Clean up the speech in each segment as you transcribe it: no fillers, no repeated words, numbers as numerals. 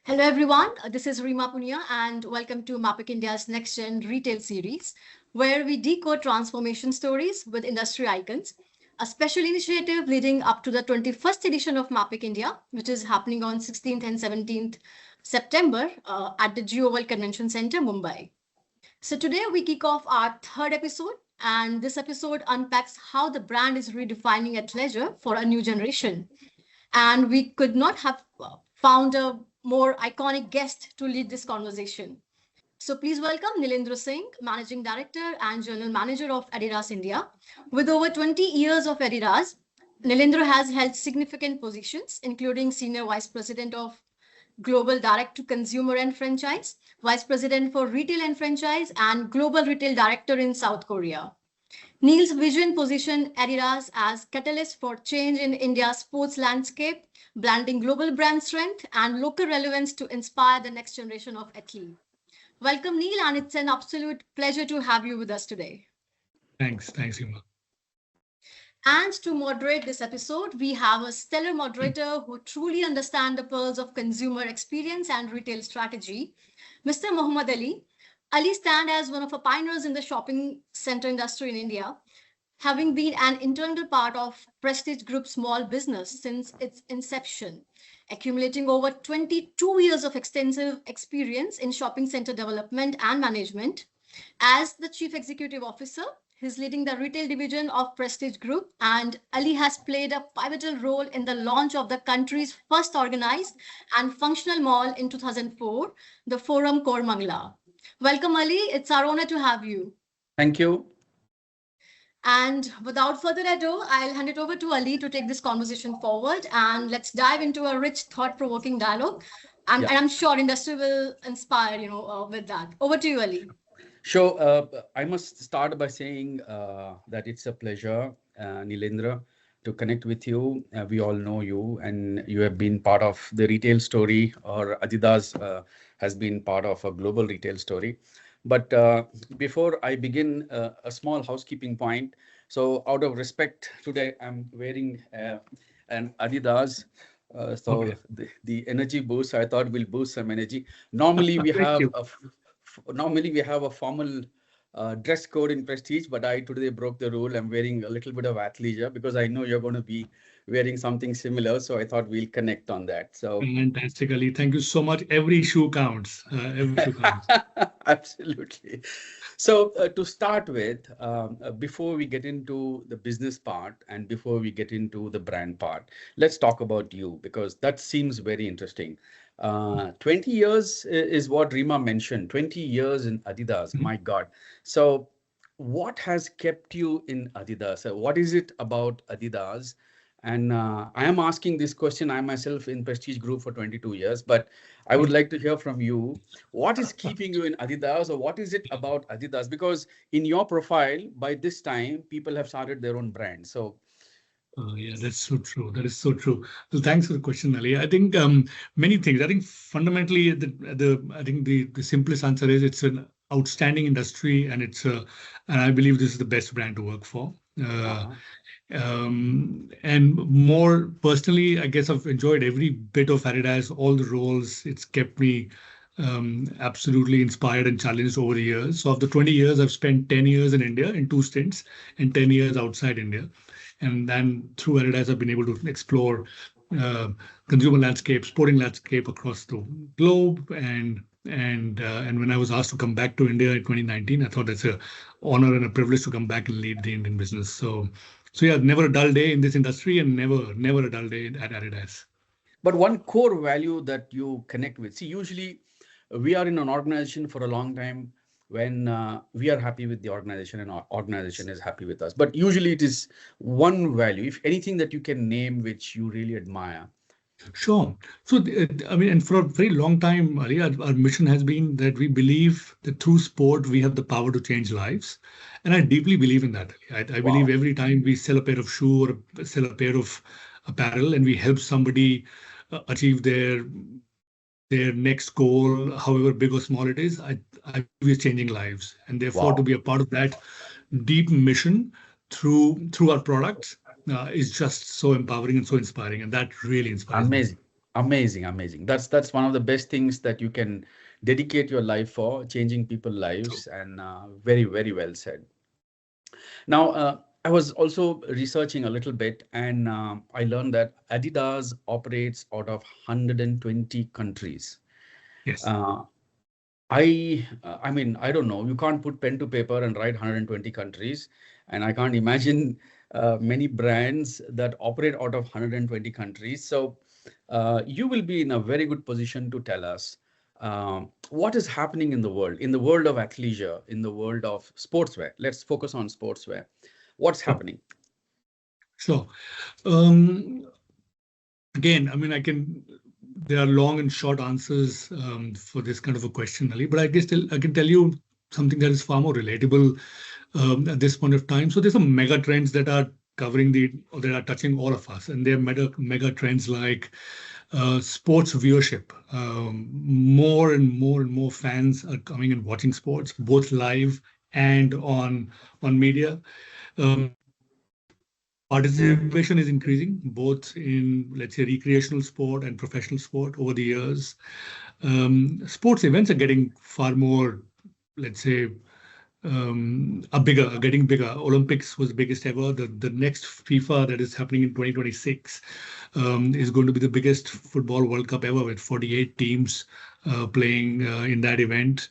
Hello, everyone. This is Rima Punia, and welcome to MAPIC India's Next Gen Retail Series, where we decode transformation stories with industry icons. A special initiative leading up to the 21st edition of MAPIC India, which is happening on 16th and 17th September at the Geo World Convention Center, Mumbai. So today we kick off our third episode, and this episode unpacks how the brand is redefining athleisure for a new generation. And we could not have found a more iconic guest to lead this conversation. So please welcome Neelendra Singh, Managing Director and General Manager of Adidas India. With over 20 years of Adidas, Neelendra has held significant positions, including Senior Vice President of Global Direct to Consumer and Franchise, Vice President for Retail and Franchise, and Global Retail Director in South Korea. Neil's vision positioned Adidas as catalyst for change in India's sports landscape, blending global brand strength and local relevance to inspire the next generation of athletes. Welcome, Neil, and it's an absolute pleasure to have you with us today. Thanks, Rima. And to moderate this episode, we have a stellar moderator who truly understands the pearls of consumer experience and retail strategy, Mr. Muhammad Ali. Ali stands as one of the pioneers in the shopping center industry in India, having been an integral part of Prestige Group's small business since its inception, accumulating over 22 years of extensive experience in shopping center development and management. As the Chief Executive Officer, he's leading the retail division of Prestige Group, and Ali has played a pivotal role in the launch of the country's first organized and functional mall in 2004, the Forum Koramangala. Welcome, Ali. It's our honor to have you. Thank you. And without further ado, I'll hand it over to Ali to take this conversation forward, and let's dive into a rich, thought-provoking dialogue. And I'm sure industry will inspire, with that. Over to you, Ali. Sure. I must start by saying that it's a pleasure, Neelendra, to connect with you. We all know you, and you have been part of the retail story, or Adidas has been part of a global retail story. But before I begin, a small housekeeping point. So out of respect, today I'm wearing an Adidas. Okay. the energy boost, I thought we'll boost some energy. Normally we have a formal dress code in Prestige, but I today broke the rule. I'm wearing a little bit of athleisure because I know you're going to be wearing something similar. So I thought we'll connect on that. So fantastically. Thank you so much. Every shoe counts. Every shoe counts. Absolutely. So to start with, before we get into the business part and before we get into the brand part, let's talk about you, because that seems very interesting. 20 years is what Rima mentioned. 20 years in Adidas. My God. So what has kept you in Adidas? What is it about Adidas? And I am asking this question, I myself in Prestige Group for 22 years, but I would like to hear from you. What is keeping you in Adidas, or what is it about Adidas? Because in your profile, by this time, people have started their own brand. So yeah, that's so true. That is so true. So thanks for the question, Ali. I think many things. I think fundamentally, I think the simplest answer is it's an outstanding industry, and and I believe this is the best brand to work for. And more personally, I guess I've enjoyed every bit of Adidas, all the roles. It's kept me absolutely inspired and challenged over the years. So of the 20 years, I've spent 10 years in India in 2 stints and 10 years outside India. And then through Adidas, I've been able to explore consumer landscape, sporting landscape across the globe. And when I was asked to come back to India in 2019, I thought that's an honor and a privilege to come back and lead the Indian business. So yeah, never a dull day in this industry, and never a dull day at Adidas. But one core value that you connect with, see, usually we are in an organization for a long time when we are happy with the organization and our organization is happy with us. But usually it is one value, if anything that you can name, which you really admire. Sure. So, I mean, and for a very long time, Ali, our mission has been that we believe that through sport, we have the power to change lives. And I deeply believe in that. I believe every time we sell a pair of shoe or sell a pair of apparel and we help somebody achieve their next goal, however big or small it is, I believe we're changing lives. And therefore, to be a part of that deep mission through our products is just so empowering and so inspiring, and that really inspires me. Amazing, amazing. That's one of the best things that you can dedicate your life for, changing people's lives, and very, very well said. Now, I was also researching a little bit, and I learned that Adidas operates out of 120 countries. Yes. I mean, I don't know. You can't put pen to paper and write 120 countries, and I can't imagine many brands that operate out of 120 countries. So you will be in a very good position to tell us what is happening in the world of athleisure, in the world of sportswear. Let's focus on sportswear. What's happening? Sure. Again, I mean, there are long and short answers for this kind of a question, Ali, but I guess I can tell you something that is far more relatable at this point of time. So there's some mega trends that are that are touching all of us, and they're mega trends like sports viewership. More and more fans are coming and watching sports, both live and on media. Participation is increasing both in, let's say, recreational sport and professional sport over the years. Sports events are getting far more, let's say, getting bigger. Olympics was the biggest ever. The next FIFA that is happening in 2026 is going to be the biggest football World Cup ever, with 48 teams playing in that event.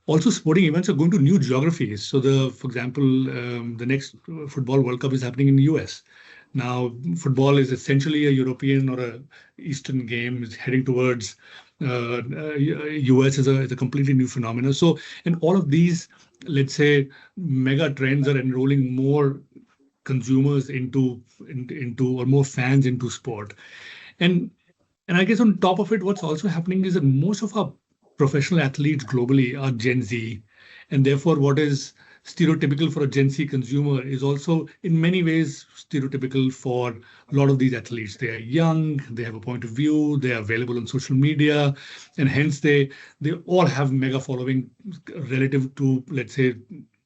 Also, sporting events are going to new geographies. So, for example, the next Football World Cup is happening in the US. Now, football is essentially a European or a Eastern game. It's heading towards US is a completely new phenomenon. So, and all of these, let's say, mega trends are enrolling more consumers into or more fans into sport. And I guess on top of it, what's also happening is that most of our professional athletes globally are Gen Z, and therefore what is stereotypical for a Gen Z consumer is also in many ways stereotypical for a lot of these athletes. They are young, they have a point of view, they are available on social media, and hence they all have mega following relative to, let's say,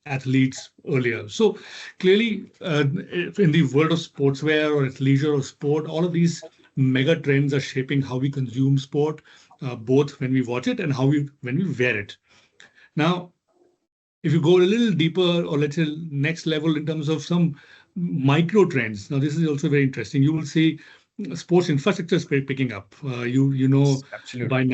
athletes earlier. So clearly in the world of sportswear or athleisure or sport, all of these mega trends are shaping how we consume sport, both when we watch it and when we wear it. Now, if you go a little deeper, or let's say next level in terms of some micro trends, now this is also very interesting. You will see sports infrastructure is picking up. You know, Absolutely. by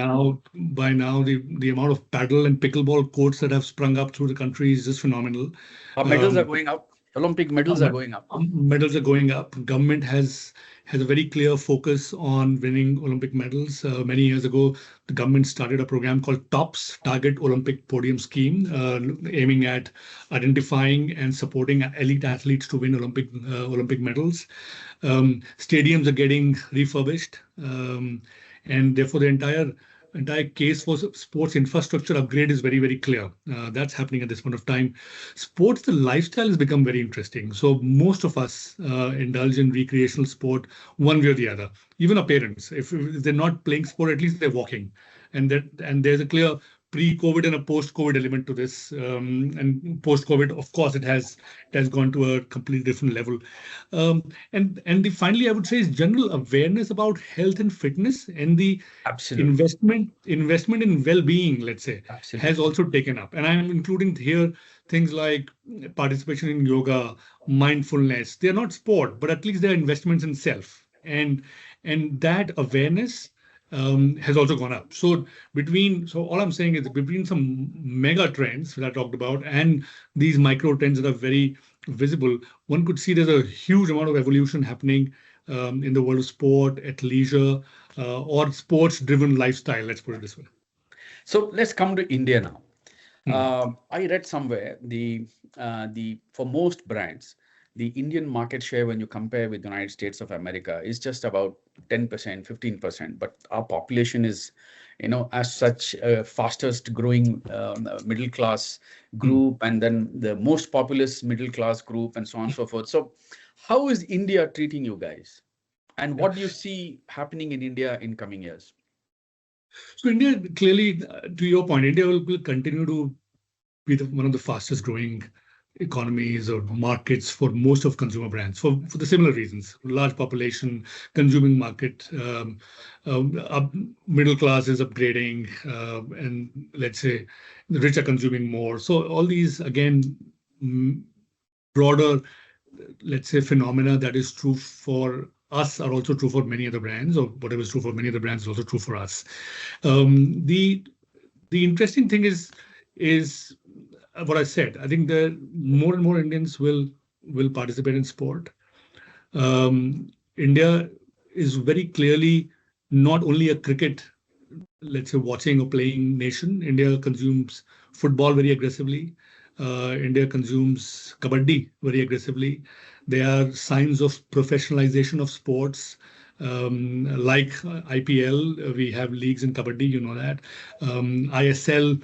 now the amount of paddle and pickleball courts that have sprung up through the country is just phenomenal. Our medals are going up. Olympic medals are going up. Medals are going up. Government has a very clear focus on winning Olympic medals. Many years ago, the government started a program called TOPS, Target Olympic Podium Scheme, aiming at identifying and supporting elite athletes to win Olympic medals. Stadiums are getting refurbished, and therefore the entire case for sports infrastructure upgrade is very, very clear. That's happening at this point of time. Sports, the lifestyle has become very interesting. So most of us indulge in recreational sport one way or the other. Even our parents, if they're not playing sport, at least they're walking. And there's a clear pre-COVID and a post-COVID element to this. And post-COVID, of course, it has gone to a completely different level. Finally, I would say is general awareness about health and fitness, and the investment in well-being, let's say, has also taken up. And I'm including here things like participation in yoga, mindfulness. They're not sport, but at least they're investments in self. And that awareness has also gone up. So all I'm saying is between some mega trends that I talked about and these micro trends that are very visible, one could see there's a huge amount of evolution happening in the world of sport, athleisure, or sports-driven lifestyle. Let's put it this way. So let's come to India now. I read somewhere for most brands, the Indian market share, when you compare with the United States of America, is just about 10%, 15%. But our population is, as such, fastest growing middle class group, and then the most populous middle class group, and so on and so forth. So how is India treating you guys? And what do you see happening in India in coming years? So India, clearly, to your point, India will continue to be one of the fastest growing economies or markets for most of consumer brands for the similar reasons: large population, consuming market, middle class is upgrading, and let's say the rich are consuming more. So all these again broader, let's say, phenomena that is true for us are also true for many other brands, or whatever is true for many other brands is also true for us. The interesting thing is what I said. I think that more and more Indians will participate in sport. India is very clearly not only a cricket, let's say, watching or playing nation. India consumes football very aggressively. India consumes kabaddi very aggressively. There are signs of professionalization of sports, like IPL. We have leagues in kabaddi, you know that. ISL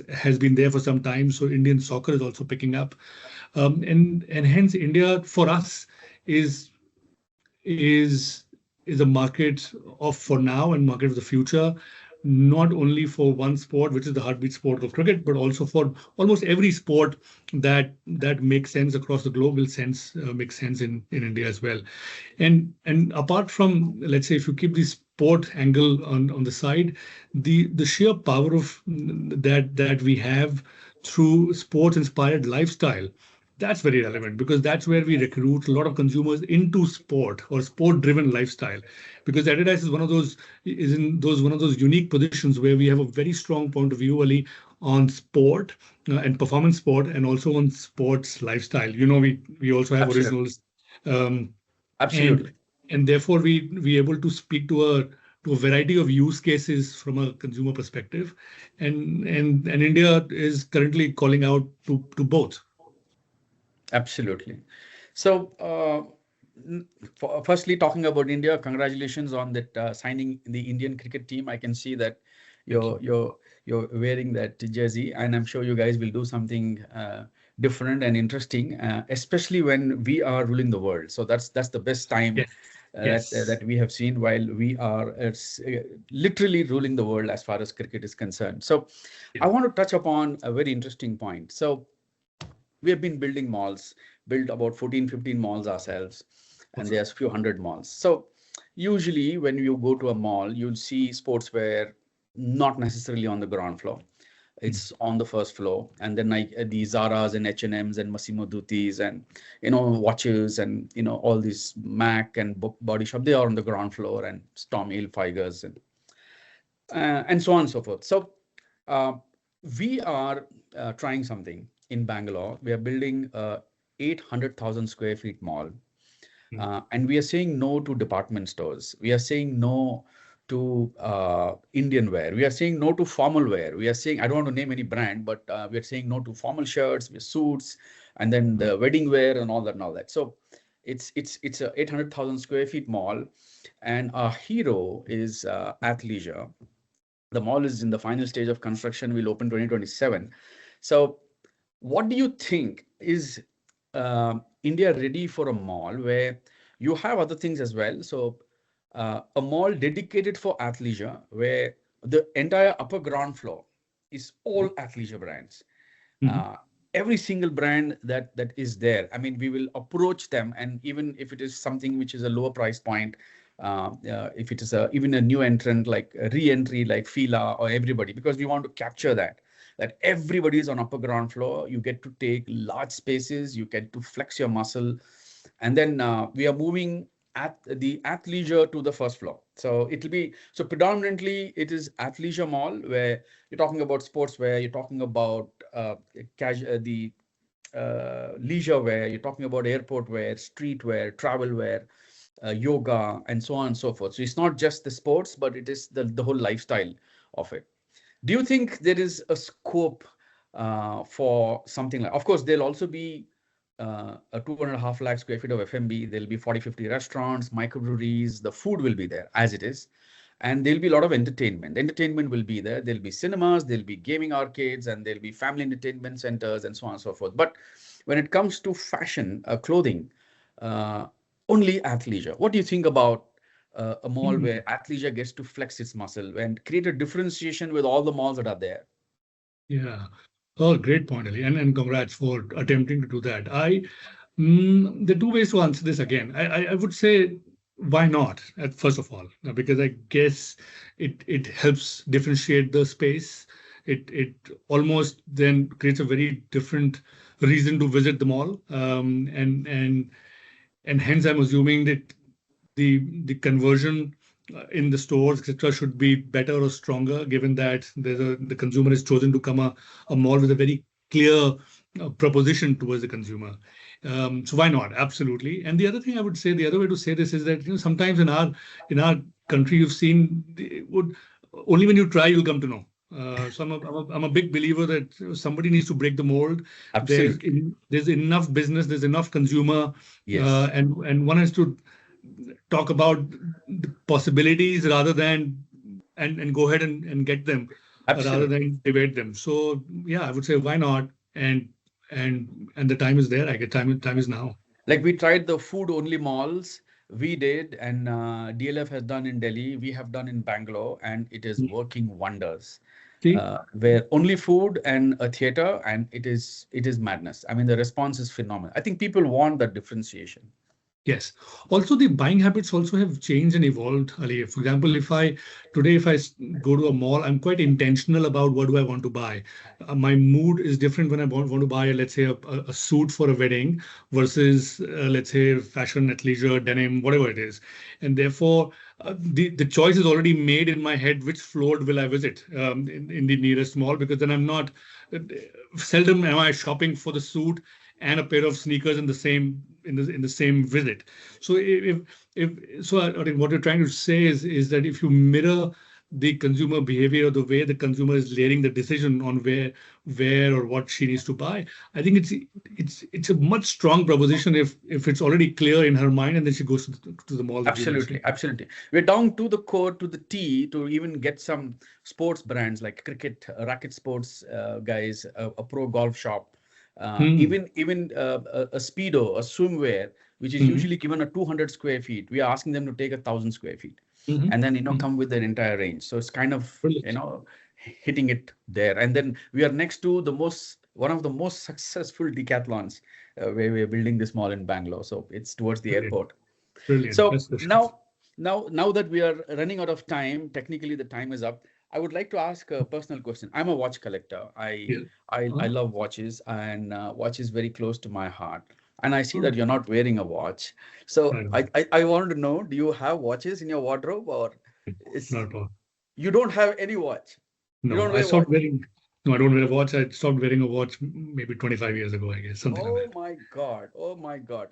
has been there for some time, so Indian soccer is also picking up, and hence India for us is a market of for now and market of the future, not only for one sport, which is the heartbeat sport of cricket, but also for almost every sport that makes sense across the globe will make sense in India as well. And apart from, let's say, if you keep the sport angle on the side, the sheer power of that we have through sports inspired lifestyle, that's very relevant, because that's where we recruit a lot of consumers into sport or sport driven lifestyle, because Adidas is one of those unique positions where we have a very strong point of view only on sport and performance sport, and also on sports lifestyle. You know, we also have Absolutely. originals, Absolutely. and therefore we able to speak to a variety of use cases from a consumer perspective, and India is currently calling out to both. Absolutely. So, firstly, talking about India, congratulations on that signing the Indian cricket team. I can see that you're wearing that jersey, and I'm sure you guys will do something different and interesting, especially when we are ruling the world. So that's the best time. Yes. That we have seen while we are literally ruling the world as far as cricket is concerned. So, I want to touch upon a very interesting point. So, we have been building malls, built about 14, 15 malls ourselves, and there's a few hundred malls. So usually when you go to a mall, you'll see sportswear not necessarily on the ground floor. It's on the first floor. And then like the Zaras and H&Ms and Massimo Duttis and, watches and, all these MAC and Body Shop, they are on the ground floor, and Storm Hilfigers and so on and so forth. So we are trying something in Bangalore. We are building a 800,000 square feet mall. And we are saying no to department stores. We are saying no to Indian wear. We are saying no to formal wear. We are saying, I don't want to name any brand, but we are saying no to formal shirts, suits, and then the wedding wear and all that. So it's a 800,000 square feet mall, and our hero is athleisure. The mall is in the final stage of construction. Will open 2027. So what do you think? Is India ready for a mall where you have other things as well? So a mall dedicated for athleisure, where the entire upper ground floor is all athleisure brands. Every single brand that is there. I mean, we will approach them, and even if it is something which is a lower price point, if it is even a new entrant like a re-entry like Fila or everybody, because we want to capture that everybody is on upper ground floor. You get to take large spaces, you get to flex your muscle, and then we are moving at the athleisure to the first floor. So it'll be, so predominantly it is athleisure mall, where you're talking about sportswear, you're talking about leisure wear, you're talking about airport wear, street wear, travel wear, yoga, and so on and so forth. So it's not just the sports, but it is the whole lifestyle of it. Do you think there is a scope for something like, of course, there'll also be a 2.5 lakh square feet of F&B. There'll be 40, 50 restaurants, microbreweries. The food will be there as it is. And there'll be a lot of entertainment. Entertainment will be there. There'll be cinemas, there'll be gaming arcades, and there'll be family entertainment centers, and so on and so forth. But when it comes to fashion, clothing, only athleisure. What do you think about a mall where athleisure gets to flex its muscle and create a differentiation with all the malls that are there? Yeah. Oh, great point, Ali, and congrats for attempting to do that. There are two ways to answer this again. I would say why not? First of all, because I guess it helps differentiate the space. It almost then creates a very different reason to visit the mall, and hence I'm assuming that the conversion in the stores, etc., should be better or stronger, given that the consumer has chosen to come a mall with a very clear proposition towards the consumer. So why not? Absolutely. And the other thing I would say, the other way to say this is that sometimes in our country, you've seen only when you try you'll come to know. So I'm a big believer that somebody needs to break the mold. Absolutely. There's enough business, there's enough consumer, Yes. and one has to talk about the possibilities rather than and go ahead and get them rather Absolutely. than debate them. So yeah, I would say why not? And the time is there. I get time is now. Like we tried the food only malls. We did, and DLF has done in Delhi. We have done in Bangalore, and it is working wonders. See? Where only food and a theater, and it is madness. I mean, the response is phenomenal. I think people want that differentiation. Yes. Also, the buying habits also have changed and evolved, Ali. For example, if I go to a mall, I'm quite intentional about what do I want to buy. My mood is different when I want to buy, let's say, a suit for a wedding versus, let's say, fashion, athleisure, denim, whatever it is. And therefore, the choice is already made in my head. Which floor will I visit in the nearest mall? Because then I'm not, seldom am I shopping for the suit and a pair of sneakers in the same visit. So I think what you're trying to say is that if you mirror the consumer behavior, the way the consumer is layering the decision on where or what she needs to buy, I think it's a much strong proposition if it's already clear in her mind and then she goes to the mall. That you Absolutely, mentioned. absolutely. We're down to the core, to the T, to even get some sports brands like cricket, racket sports guys, a pro golf shop, Hmm. even a speedo, a swimwear, which is Hmm. usually given a 200 square feet. We are asking them to take 1,000 square feet, Hmm. and then Hmm. come with their entire range. So it's kind of Brilliant. hitting it there. And then we are next to one of the most successful decathlons, where we are building this mall in Bangalore. So it's towards the Brilliant. airport. Brilliant. So Best wishes. now that we are running out of time, technically the time is up. I would like to ask a personal question. I'm a watch collector. I Yeah. I Oh, love watches, and watch is very close to my heart. And I see that oh, you're not wearing a watch. So right on. I wanted to know, do you have watches in your wardrobe, or is Not at all. you don't have any watch? You No, don't I wear stopped watch? wearing. No, I don't wear a watch. I stopped wearing a watch maybe 25 years ago, I guess, something like Oh that. my God. Oh my God.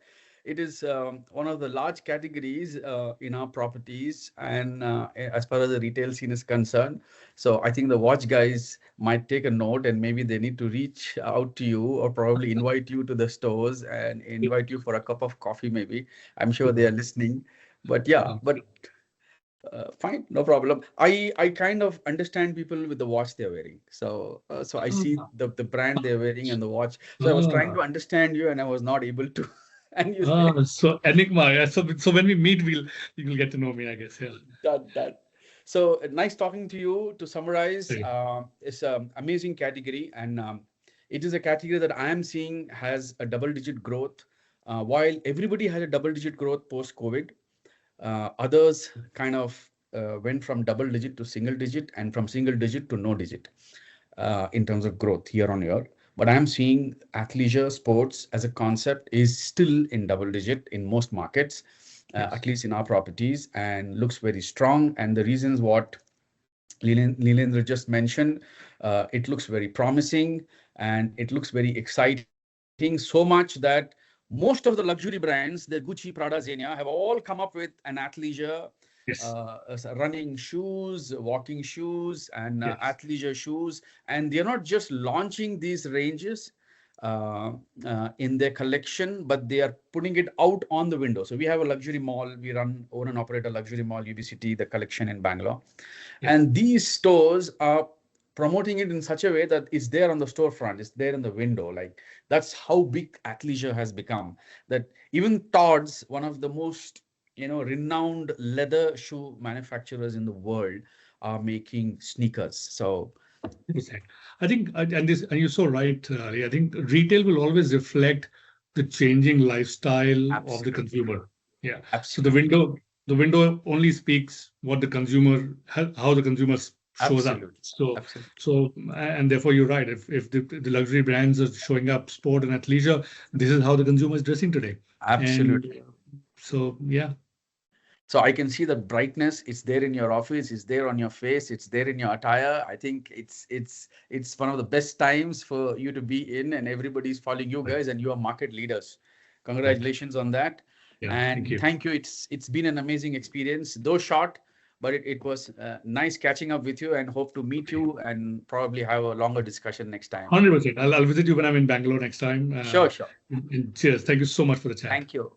It is one of the large categories in our properties, and as far as the retail scene is concerned. So I think the watch guys might take a note, and maybe they need to reach out to you, or probably invite you to the stores and invite you for a cup of coffee, maybe. I'm sure they are listening. But yeah, but fine, no problem. I kind of understand people with the watch they're wearing. So I see Ah, the brand they're wearing and the watch. So I was trying ah, to understand you, and I was not able to. And you say so Enigma. Yeah, so when we meet, you will get to know me, I guess. Yeah. that. So nice talking to you. To summarize, Same. it's an amazing category, and it is a category that I am seeing has a double-digit growth. While everybody had a double-digit growth post-COVID, others kind of went from double digit to single digit, and from single digit to no digit in terms of growth year on year. But I'm seeing athleisure sports as a concept is still in double digit in most markets, Yes. at least in our properties, and looks very strong. And the reasons what Neelendra just mentioned, it looks very promising, and it looks very exciting, so much that most of the luxury brands, the Gucci, Prada, Zegna, have all come up with an athleisure, Yes. running shoes, walking shoes, and Yes. athleisure shoes. And they're not just launching these ranges in their collection, but they are putting it out on the window. So we have a luxury mall. We own and operate a luxury mall, UB City, the collection in Bangalore. Yes. And these stores are promoting it in such a way that it's there on the storefront, it's there in the window. Like, that's how big athleisure has become. That even Todd's, one of the most renowned leather shoe manufacturers in the world, are making sneakers. So 100%. I think, and you're so right, Ali. I think retail will always reflect the changing lifestyle of the Absolutely. consumer. Yeah. So Absolutely. the window only speaks what the consumer, how the consumer shows up. Absolutely. So, and therefore you're right. If the luxury brands are showing up, sport and athleisure, this is how the consumer is dressing today. Absolutely. And so, yeah. So I can see the brightness. It's there in your office. It's there on your face. It's there in your attire. I think it's one of the best times for you to be in, and everybody's following you guys, and you are market leaders. Congratulations on that. Yeah, And thank you. It's been an amazing experience, though short, but it was nice catching up with you, and hope to meet you and probably have a longer discussion next time. 100%. I'll visit you when I'm in Bangalore next time. Sure. And cheers. Thank you so much for the chat. Thank you.